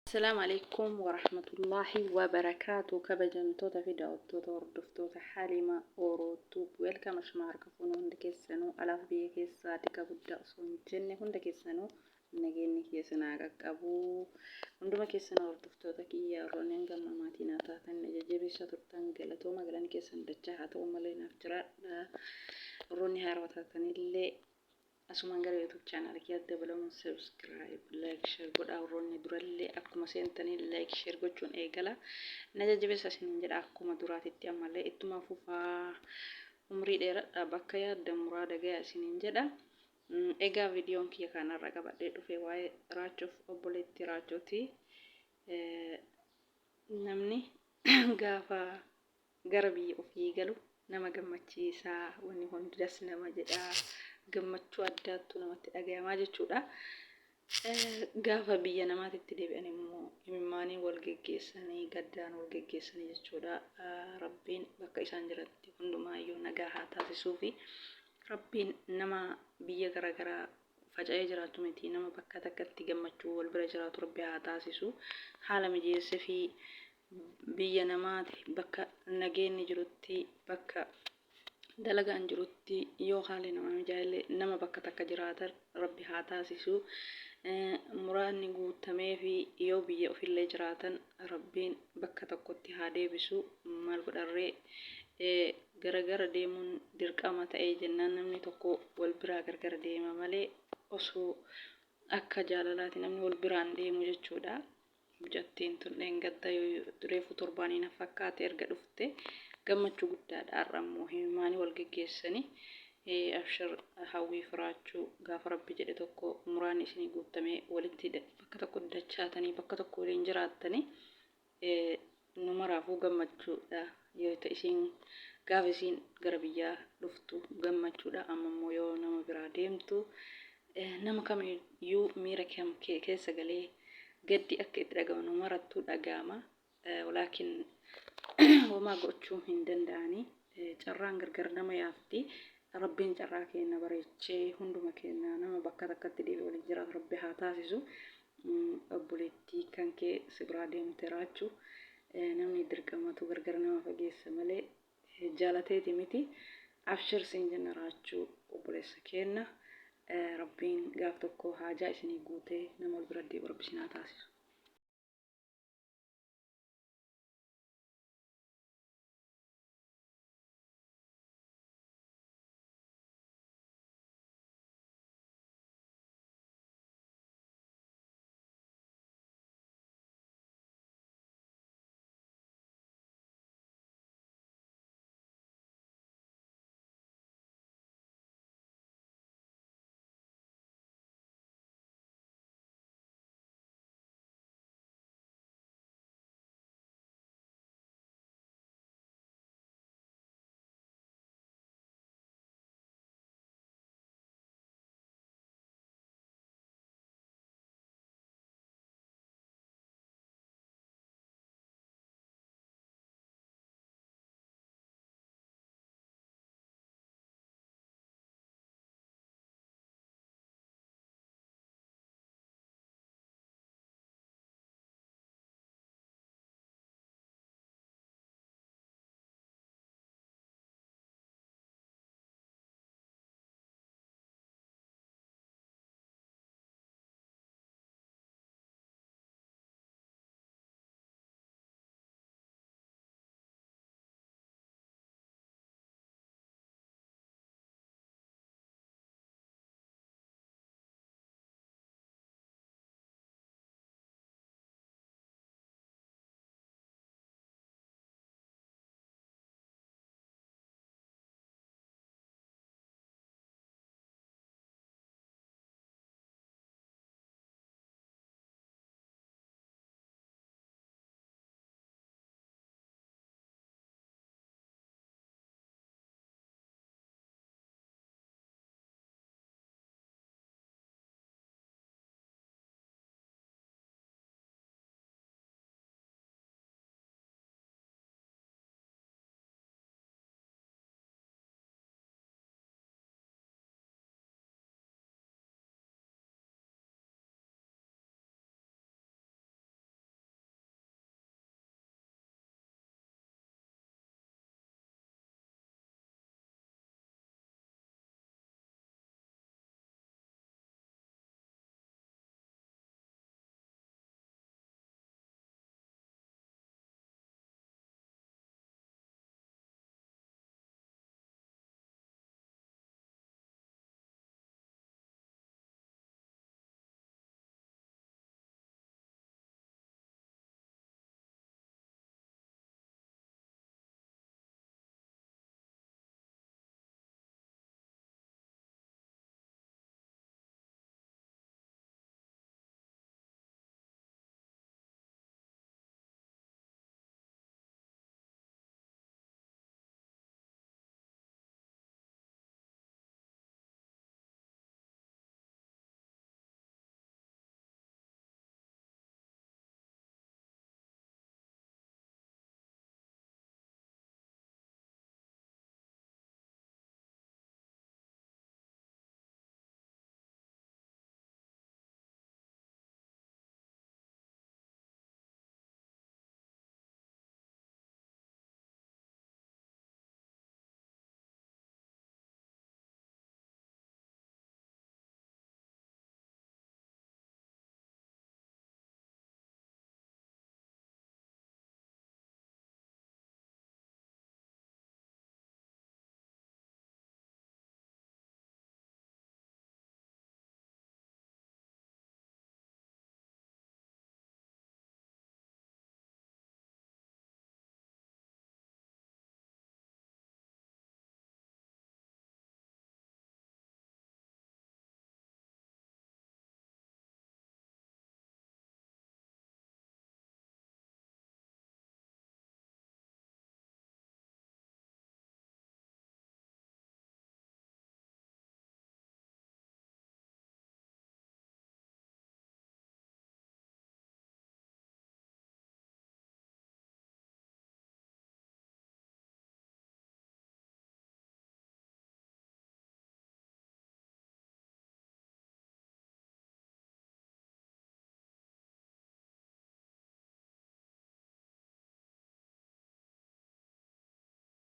السلام عليكم ورحمة الله وبركاته. كبجنتوتا في دعوتوتا وردفتوتا حالما أوروتوب ويلكم أشمار كفونو هندك السنو ألاف بيه كيسا تكا بدا أصون جنة هندك السنو نجيني كيسنا أبو عندما كيسنا وردفتوتا كي يارونين قمنا ماتينا تاتن نجيبي شطرتان قلتو مقلان كيسن دجاحة ومالينا فجراء روني هاروتاتن اللي asuman gara YouTube channel kiyadda balamun subscribe like share godha warroonni duralle akkuma seentanii like share gochuun eegala najajjabeessa isin jedha akkuma duraatitti ammallee ittuma fufaa umrii dheeradha bakka yaadda muraada gaya isin jedha. Egaa viidiyoon kiyya kanarra qabadhee dhufe waa'ee raachoof obboleetti raachooti. Namni gaafa gara biyya ofii galu nama gammachiisaa wanni hundas nama jedha. Gammachuu addaattu namatti dhagayamaa jechuudha. Gaafa biyya namaatitti deebi'an immoo imimmaanii wal geggeessanii gaddaan wal geggeessanii jechuudha. Rabbiin bakka isaan jiratti hundumaayyuu nagaa haa taasisuu fi Rabbiin nama biyya garaagaraa faca'ee jiraatu miti nama bakka takkatti gammachuu wal bira jiraatu Rabbi haa taasisu. Haala mijeessee fi biyya namaati bakka nageenyi jirutti bakka dalagaan jirutti yoo haali nama mijaalle nama bakka takka jiraatan Rabbi haa taasisu. Muraadni guutamee fi yoo biyya ofillee jiraatan Rabbiin bakka tokkotti haa deebisu. Maal godharree garagara deemuun dirqama ta'ee jennaan namni tokko wal biraa gargara deema malee osoo akka jaalalaati namni wal biraan deemu jechuudha. Hojjattiin tunneen gadda reefu torbaanii na fakkaate erga dhufte gammachuu guddaadha. Har'ammoo himmaanii wal geggeessanii abshir hawwii firaachuu gaafa Rabbi jedhe tokko muraan isinii guutamee walitti bakka tokko dachaatanii bakka tokko waliin jiraattanii numaraafuu gammachuudha. Yoo ta'e isin gaafa isin gara biyyaa dhuftu gammachuudha. Ammoo yoo nama biraa deemtu nama kamiyyuu miira keessa galee gaddi akka itti dhagahu numarattuu dhaga'ama. Walaakin homaa gochuu hin danda'anii carraan gargar nama yaafti. Rabbiin carraa keenya bareechee hunduma keenya nama bakka takkatti deebi'ee waliin jiraatu Rabbi haa taasisu. Obboleettii kan kee si biraa deemte raachuu namni dirqamatu gargar nama fageessa malee jaalateeti miti. Abshir siin jenna raachuu obboleessa keenya. Rabbiin gaaf tokko haajaa isinii guutee nama wal bira deebi'u Rabbi isin haa taasisu.